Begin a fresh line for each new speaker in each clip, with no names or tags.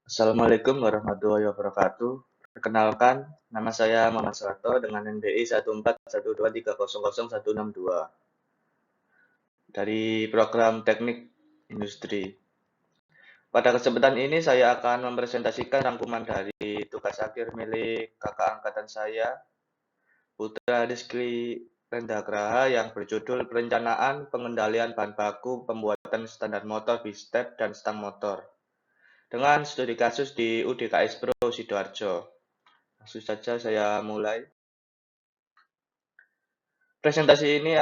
Assalamualaikum warahmatullahi wabarakatuh. Perkenalkan, nama saya Muhammad Soeharto dengan NDI 14123000162 dari program Teknik Industri. Pada kesempatan ini saya akan mempresentasikan rangkuman dari tugas akhir milik kakak angkatan saya, Putra Rizky Rendagraha yang berjudul Perencanaan Pengendalian Bahan Baku Pembuatan Standar Motor Bistep dan Stang Motor dengan studi kasus di UDKS Pro Sidoarjo. Langsung saja saya mulai. Presentasi ini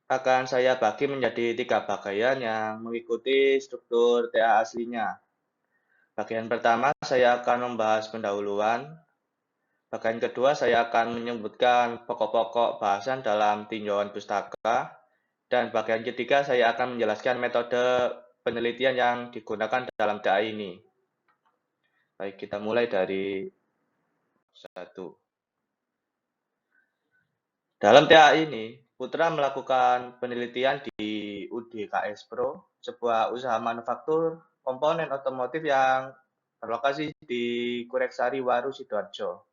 akan saya bagi menjadi 3 bagian yang mengikuti struktur TA aslinya. Bagian pertama saya akan membahas pendahuluan. Bagian kedua saya akan menyebutkan pokok-pokok bahasan dalam tinjauan pustaka. Dan bagian ketiga saya akan menjelaskan metode penelitian yang digunakan dalam TA ini. Baik, kita mulai dari 1. Dalam TA ini, Putra melakukan penelitian di UDKS Pro, sebuah usaha manufaktur komponen otomotif yang berlokasi di Kureksari Waru, Sidoarjo.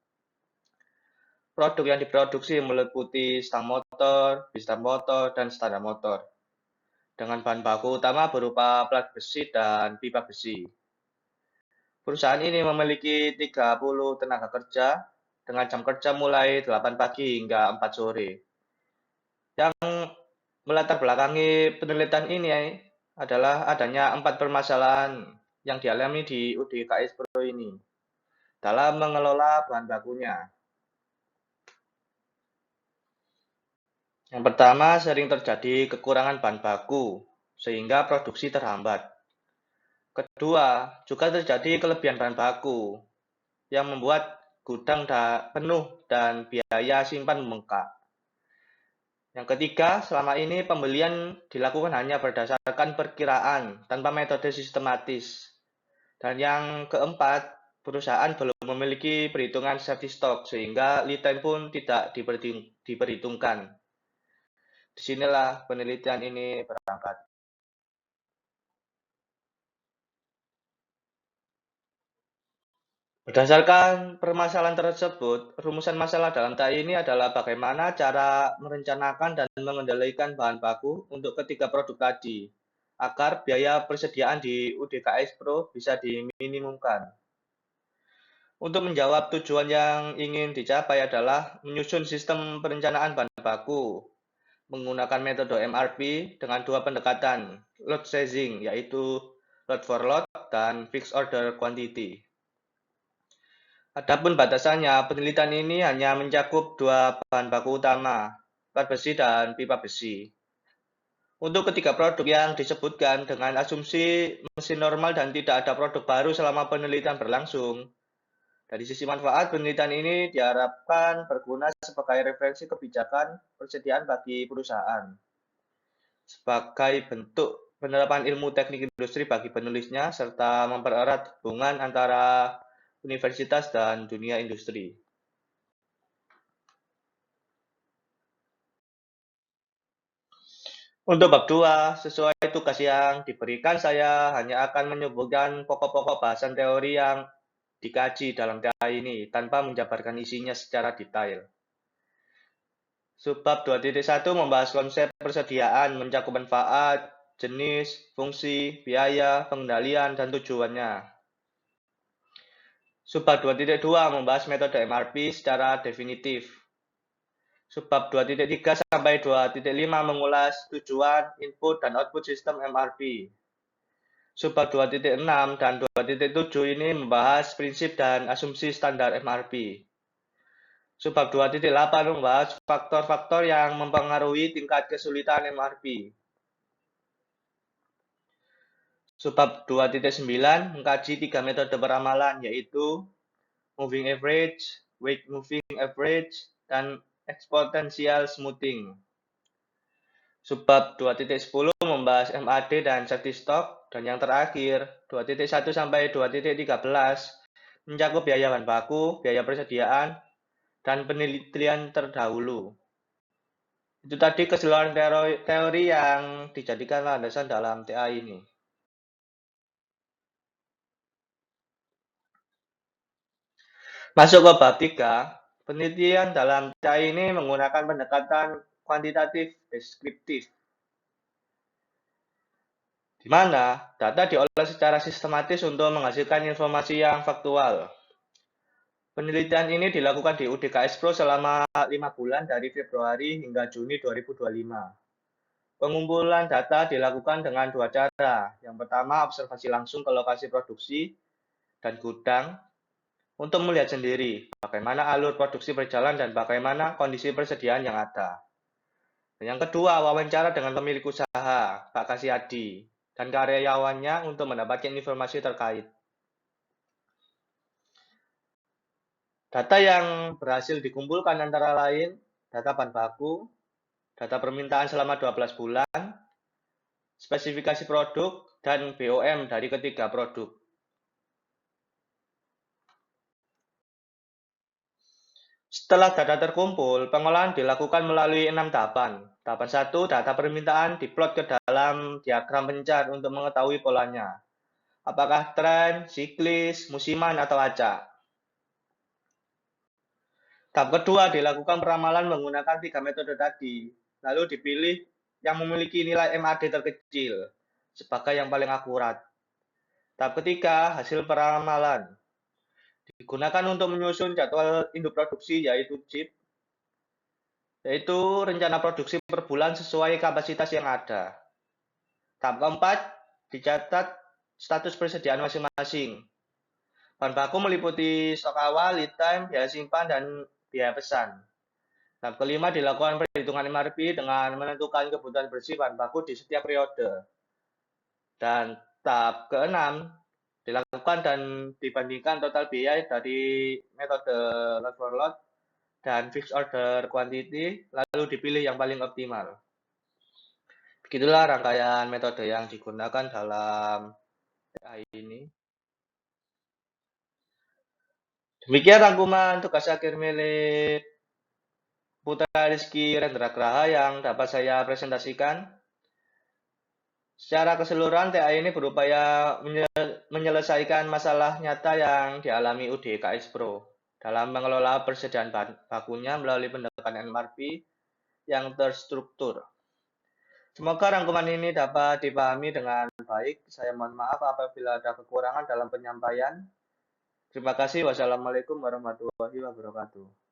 Produk yang diproduksi meliputi stang motor, bistep motor, dan standar motor, dengan bahan baku utama berupa plat besi dan pipa besi. Perusahaan ini memiliki 30 tenaga kerja, dengan jam kerja mulai 8 pagi hingga 4 sore. Yang melatar belakangi penelitian ini adalah adanya 4 permasalahan yang dialami di UDKS Pro ini dalam mengelola bahan bakunya. Yang pertama, sering terjadi kekurangan bahan baku sehingga produksi terhambat. Kedua, juga terjadi kelebihan bahan baku yang membuat gudang penuh dan biaya simpan membengkak. Yang ketiga, selama ini pembelian dilakukan hanya berdasarkan perkiraan tanpa metode sistematis. Dan yang keempat, perusahaan belum memiliki perhitungan safety stock sehingga lead time pun tidak diperhitungkan. Disinilah penelitian ini berangkat. Berdasarkan permasalahan tersebut, rumusan masalah dalam TA ini adalah bagaimana cara merencanakan dan mengendalikan bahan baku untuk ketiga produk tadi, agar biaya persediaan di UDKS Pro bisa diminimumkan. Untuk menjawab tujuan yang ingin dicapai adalah menyusun sistem perencanaan bahan baku, menggunakan metode MRP dengan 2 pendekatan, load sizing, yaitu load for load, dan fixed order quantity. Adapun batasannya, penelitian ini hanya mencakup 2 bahan baku utama, plat besi dan pipa besi. Untuk ketiga produk yang disebutkan dengan asumsi mesin normal dan tidak ada produk baru selama penelitian berlangsung, dari sisi manfaat, penelitian ini diharapkan berguna sebagai referensi kebijakan persediaan bagi perusahaan, sebagai bentuk penerapan ilmu teknik industri bagi penulisnya, serta mempererat hubungan antara universitas dan dunia industri. Untuk bab 2, sesuai tugas yang diberikan, saya hanya akan menyebutkan pokok-pokok bahasan teori yang dikaji dalam TA ini, tanpa menjabarkan isinya secara detail. Subbab 2.1 membahas konsep persediaan, mencakup manfaat, jenis, fungsi, biaya, pengendalian, dan tujuannya. Subbab 2.2 membahas metode MRP secara definitif. Subbab 2.3 sampai 2.5 mengulas tujuan, input, dan output sistem MRP. Subbab 2.6 dan 2.7 ini membahas prinsip dan asumsi standar MRP. Subbab 2.8 membahas faktor-faktor yang mempengaruhi tingkat kesulitan MRP. Subbab 2.9 mengkaji 3 metode peramalan, yaitu moving average, weight moving average, dan exponential smoothing. Subbab 2.10 membahas MAD dan safety stock, dan yang terakhir 2.1 sampai 2.13 mencakup biaya bahan baku, biaya persediaan, dan penelitian terdahulu. Itu tadi keseluruhan teori yang dijadikan landasan dalam TA ini. Masuk ke bab 3, penelitian dalam CAI ini menggunakan pendekatan kuantitatif deskriptif, di mana data diolah secara sistematis untuk menghasilkan informasi yang faktual. Penelitian ini dilakukan di UDKS Pro selama 5 bulan dari Februari hingga Juni 2025. Pengumpulan data dilakukan dengan dua cara. Yang pertama, observasi langsung ke lokasi produksi dan gudang untuk melihat sendiri bagaimana alur produksi berjalan dan bagaimana kondisi persediaan yang ada. Dan yang kedua, wawancara dengan pemilik usaha, Pak Kasyadi, dan karyawannya untuk mendapatkan informasi terkait. Data yang berhasil dikumpulkan antara lain data bahan baku, data permintaan selama 12 bulan, spesifikasi produk, dan BOM dari ketiga produk. Setelah data terkumpul, pengolahan dilakukan melalui 6 tahapan. Tahapan 1, data permintaan diplot ke dalam diagram pencar untuk mengetahui polanya. Apakah tren, siklis, musiman, atau acak. Tahap kedua dilakukan peramalan menggunakan 3 metode tadi. Lalu dipilih yang memiliki nilai MAD terkecil sebagai yang paling akurat. Tahap ketiga, hasil peramalan. Digunakan untuk menyusun jadwal induk produksi yaitu JIP, yaitu rencana produksi per bulan sesuai kapasitas yang ada. Tahap keempat, dicatat status persediaan masing-masing. Bahan baku meliputi stok awal, lead time, biaya simpan, dan biaya pesan. Tahap kelima dilakukan perhitungan MRP dengan menentukan kebutuhan bersih bahan baku di setiap periode. Dan tahap keenam dilakukan dan dibandingkan total biaya dari metode lot for lot dan fixed order quantity, lalu dipilih yang paling optimal. Begitulah rangkaian metode yang digunakan dalam AI ini. Demikian rangkuman tugas akhir milik Putra Rizky Rendragraha yang dapat saya presentasikan. Secara keseluruhan, TAI ini berupaya menyelesaikan masalah nyata yang dialami UDKS Pro dalam mengelola persediaan bahan bakunya melalui pendekatan MRP yang terstruktur. Semoga rangkuman ini dapat dipahami dengan baik. Saya mohon maaf apabila ada kekurangan dalam penyampaian. Terima kasih. Wassalamualaikum warahmatullahi wabarakatuh.